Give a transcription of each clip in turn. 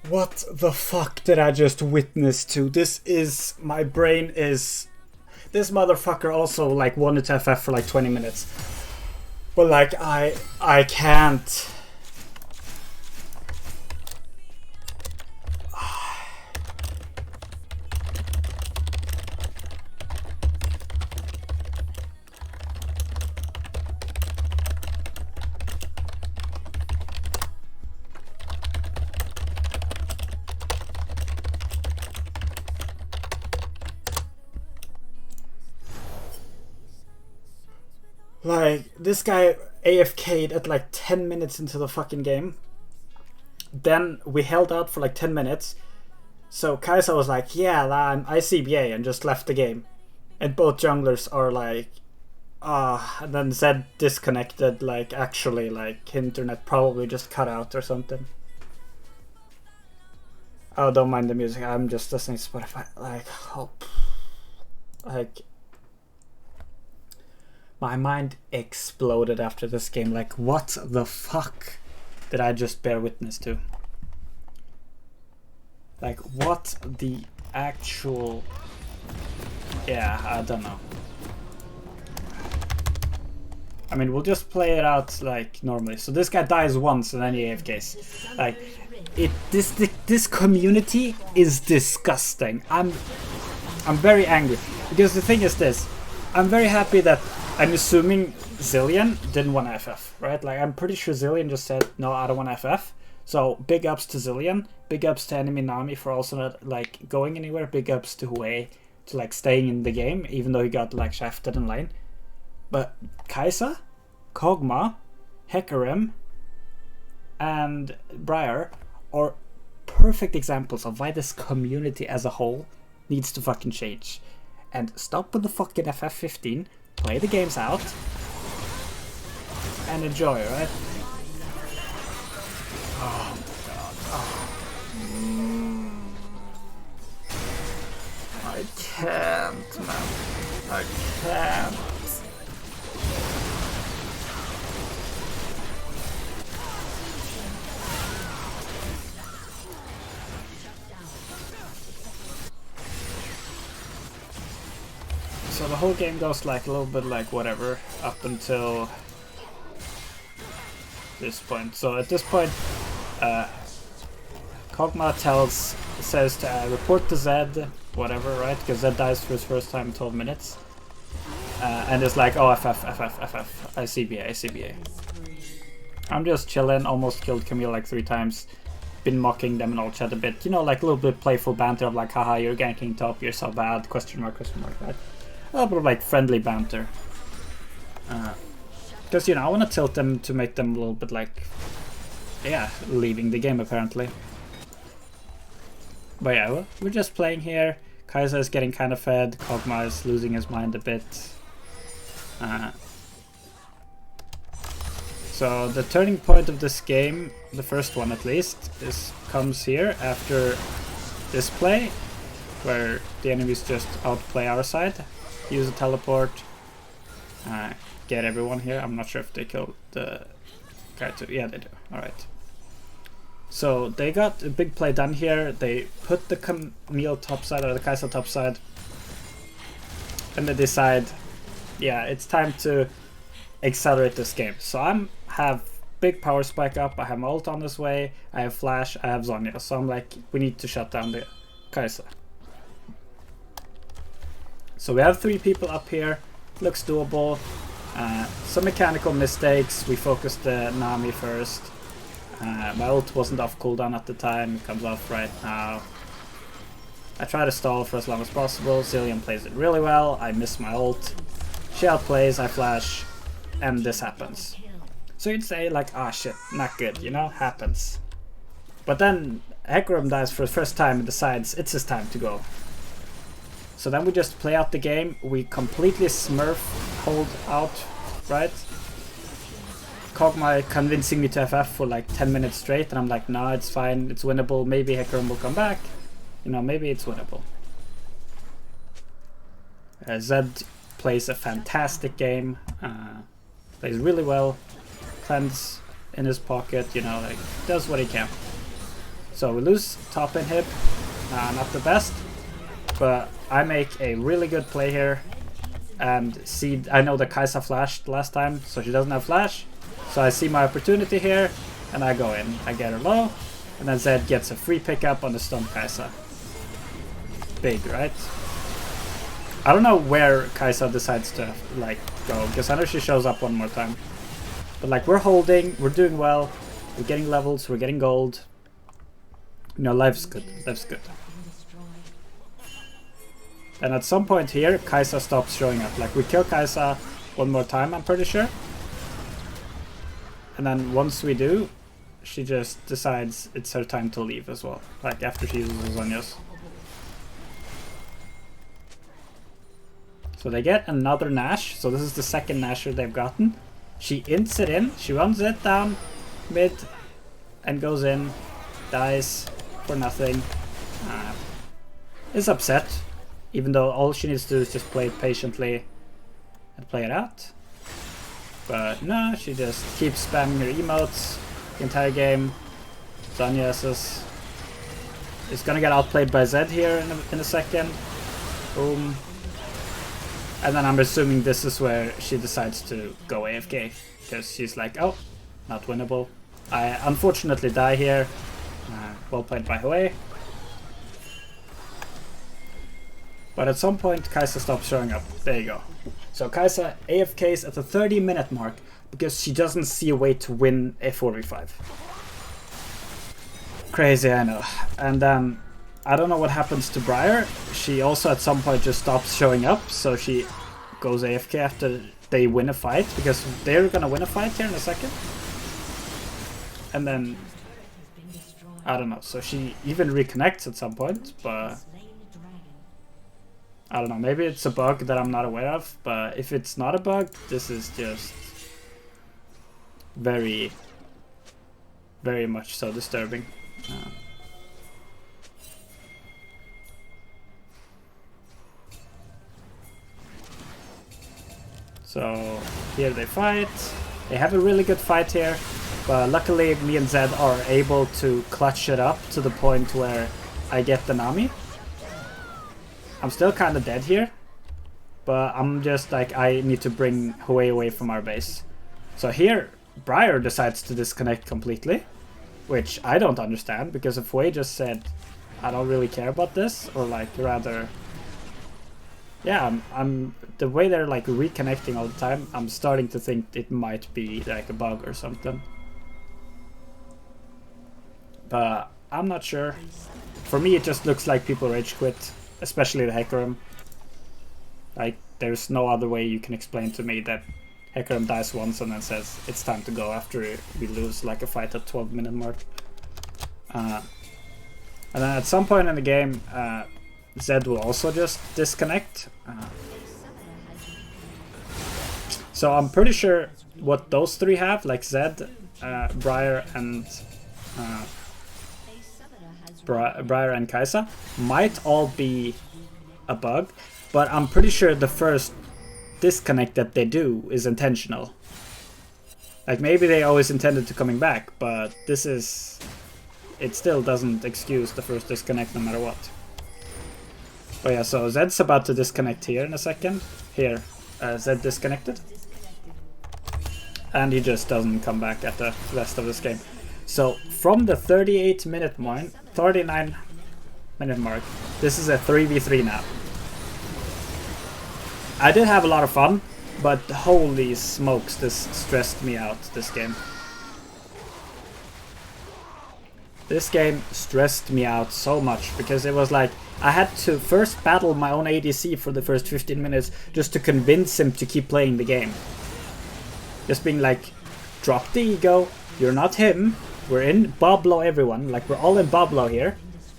What the fuck did I just witness to? This motherfucker also like wanted to FF for like 20 minutes. But like I can't. Like, this guy AFK'd at like 10 minutes into the fucking game. Then we held out for like 10 minutes. So Kai'Sa was like, yeah, I'm ICBA, and just left the game. And both junglers are like, and then Zed disconnected, like, actually, like, internet probably just cut out or something. Oh, don't mind the music, I'm just listening to Spotify. Like, oh, like, my mind exploded after this game. Like, what the fuck did I just bear witness to? Like, what the actual... Yeah, I don't know. I mean, we'll just play it out like normally. So this guy dies once and then he AFKs. Like, this community is disgusting. I'm very angry. Because the thing is this. I'm very happy that I'm assuming Zillion didn't want FF, right? Like, I'm pretty sure Zillion just said, no, I don't want FF. So, big ups to Zillion. Big ups to Enemy Nami for also not, like, going anywhere. Big ups to Hue to, like, staying in the game, even though he got, like, shafted in lane. But Kai'Sa, Kog'Maw, Hecarim, and Briar are perfect examples of why this community as a whole needs to fucking change. And stop with the fucking FF15, play the games out, and enjoy, right? Oh my god. Oh. I can't, man. I can't. So the whole game goes like a little bit like whatever up until this point. So at this point, Kog'Maw says to report to Zed, whatever, right? Because Zed dies for his first time in 12 minutes. And it's like, oh, FF, ICBA, ICBA. I'm just chilling, almost killed Camille like 3 times. Been mocking them in all chat a bit. You know, like a little bit playful banter of like, haha, you're ganking top, you're so bad, question mark, right? A little bit of like friendly banter. Because, you know, I want to tilt them to make them a little bit like, yeah, leaving the game apparently. But yeah, we're just playing here. Kai'Sa is getting kind of fed. Kog'Maw is losing his mind a bit. So the turning point of this game, the first one at least, comes here after this play, where the enemies just outplay our side. Use a teleport, get everyone here. I'm not sure if they killed the guy too. Yeah, they do. Alright. So they got a big play done here. They put the Camille topside or the Kai'Sa topside. And they decide, yeah, it's time to accelerate this game. So I have big power spike up. I have my ult on this way. I have flash. I have Zhonya. So I'm like, we need to shut down the Kai'Sa. So we have 3 people up here. Looks doable. Some mechanical mistakes. We focused the Nami first. My ult wasn't off cooldown at the time. It comes off right now. I try to stall for as long as possible. Zillion plays it really well. I miss my ult. She outplays. I flash. And this happens. So you'd say like, ah, shit, not good, you know? Happens. But then Hecarim dies for the first time and decides it's his time to go. So then we just play out the game. We completely smurf, hold out, right? Kog'Maw convincing me to FF for like 10 minutes straight, and I'm like, nah, it's fine, it's winnable. Maybe Hecarim will come back. You know, maybe it's winnable. Zed plays a fantastic game. Plays really well. Cleanse in his pocket, you know, like, does what he can. So we lose top inhib, not the best, but I make a really good play here. And see, I know that Kai'Sa flashed last time, so she doesn't have flash. So I see my opportunity here, and I go in. I get her low, and then Zed gets a free pickup on the stun Kai'Sa. Big, right? I don't know where Kai'Sa decides to like go, because I know she shows up one more time. But like, we're holding, we're doing well, we're getting levels, we're getting gold. You know, life's good, life's good. And at some point here, Kai'Sa stops showing up. Like, we kill Kai'Sa one more time, I'm pretty sure. And then once we do, she just decides it's her time to leave as well. Like, after she uses Zhonya's. So they get another Nash. So this is the second Nasher they've gotten. She ints it in. She runs it down mid and goes in. Dies for nothing. Is upset. Even though all she needs to do is just play it patiently and play it out. But no, she just keeps spamming her emotes the entire game. Zhonya's is gonna get outplayed by Zed here in a second. Boom. And then I'm assuming this is where she decides to go AFK. Because she's like, oh, not winnable. I unfortunately die here. Well played by Hwei. But at some point, Kai'Sa stops showing up. There you go. So Kai'Sa AFKs at the 30-minute mark because she doesn't see a way to win a 4v5. Crazy, I know. And then I don't know what happens to Briar. She also at some point just stops showing up, so she goes AFK after they win a fight, because they're gonna win a fight here in a second. And then I don't know. So she even reconnects at some point, but I don't know, maybe it's a bug that I'm not aware of, but if it's not a bug, this is just very, very much so disturbing. So here they fight. They have a really good fight here, but luckily me and Zed are able to clutch it up to the point where I get the Nami. I'm still kind of dead here, but I'm just like, I need to bring Hwei away from our base. So here, Briar decides to disconnect completely, which I don't understand, because if Hwei just said, I don't really care about this, or like rather, yeah, I'm the way they're like reconnecting all the time, I'm starting to think it might be like a bug or something. But I'm not sure. For me, it just looks like people rage quit. Especially the Hecarim. Like, there's no other way you can explain to me that Hecarim dies once and then says it's time to go after we lose like a fight at 12-minute mark. And then at some point in the game, Zed will also just disconnect. So I'm pretty sure what those three have, like Zed, Briar, and Briar and Kai'Sa, might all be a bug, but I'm pretty sure the first disconnect that they do is intentional. Like, maybe they always intended to coming back, but this is... it still doesn't excuse the first disconnect no matter what. But yeah, so Zed's about to disconnect here in a second. Here, Zed disconnected. And he just doesn't come back at the rest of this game. So from the 38-minute mark, 39-minute mark, this is a 3v3 now. I did have a lot of fun, but holy smokes, this stressed me out, this game. This game stressed me out so much, because it was like, I had to first battle my own ADC for the first 15 minutes just to convince him to keep playing the game. Just being like, drop the ego, you're not him. We're in boblow everyone, like we're all in boblow here.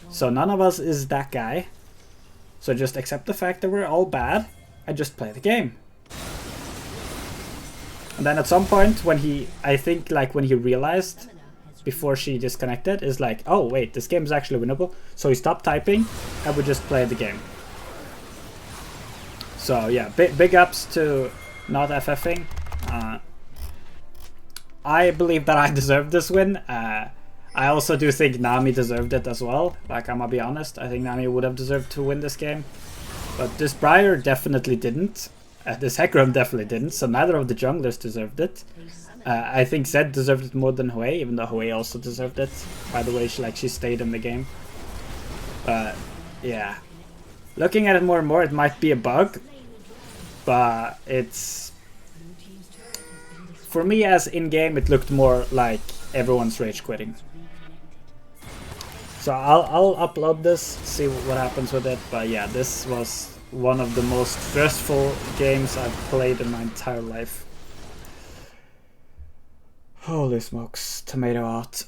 So none of us is that guy. So just accept the fact that we're all bad and just play the game. And then at some point when he, I think like when he realized before she disconnected, is like, oh wait, this game is actually winnable. So he stopped typing and we just played the game. So yeah, big ups to not FFing. I believe that I deserved this win. I I also do think Nami deserved it as well. Like, I'm gonna be honest. I think Nami would have deserved to win this game. But this Briar definitely didn't. This Hecarim definitely didn't. So neither of the junglers deserved it. I think Zed deserved it more than Hui, even though Hui also deserved it. By the way, she stayed in the game. But yeah, looking at it more and more, it might be a bug. But it's, for me as in-game, it looked more like everyone's rage quitting. So I'll upload this, see what happens with it. But yeah, this was one of the most stressful games I've played in my entire life. Holy smokes, tomato out.